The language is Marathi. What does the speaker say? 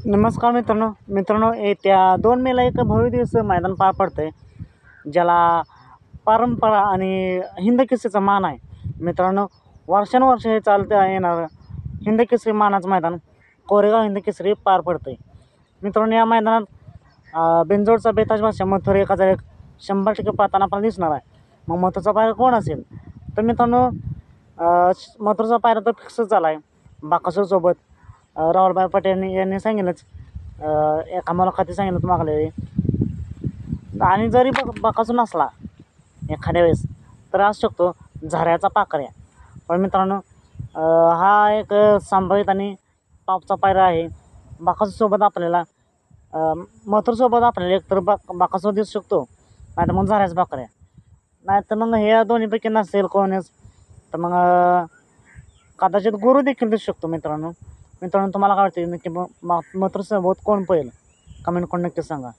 नमस्कार मित्रांनो येत्या 2 मेला एक भव्य दिवस मैदान पार पडतंय, ज्याला परंपरा आणि हिंद केसरीचा मान आहे. मित्रांनो, वर्षानुवर्ष हे चालतं येणारं हिंद केसरी मानाचं मैदान कोरेगाव हिंद केसरी पार पडतंय. मित्रांनो, या मैदानात बिनजोडचा बेताज भाषा मथुर 1001 100% पाहताना आपल्याला दिसणार आहे. मग मथुरचा पायरा कोण असेल? तर मित्रांनो, मथुरचा पायरा तर फिक्सच झाला आहे. बाकासूरसोबत राहुलभाई पटेल यांनी सांगितलंच, एका मुलाखतीत सांगितलं होतं मागल्या वेळी. आणि जरी बकासूर नसला एखाद्या वेळेस तर असू शकतो झऱ्याचा पाकऱ्या. पण मित्रांनो, हा एक संभावित आणि टॉपचा पायरा आहे. बकासूरसोबत आपल्याला मथुरसोबत आपल्याला एकतर बकासूर दिसू शकतो, नाही तर मग झऱ्याचा पाकऱ्या, नाही तर मग हे दोन्हीपैकी नसेल कोणच तर मग कदाचित गुरु देखील दिसू शकतो. मित्रांनो, तुम्हाला काय वाटतं नक्की मथुरसोबत कोण पळेल? कमेंट करून नक्की सांगा.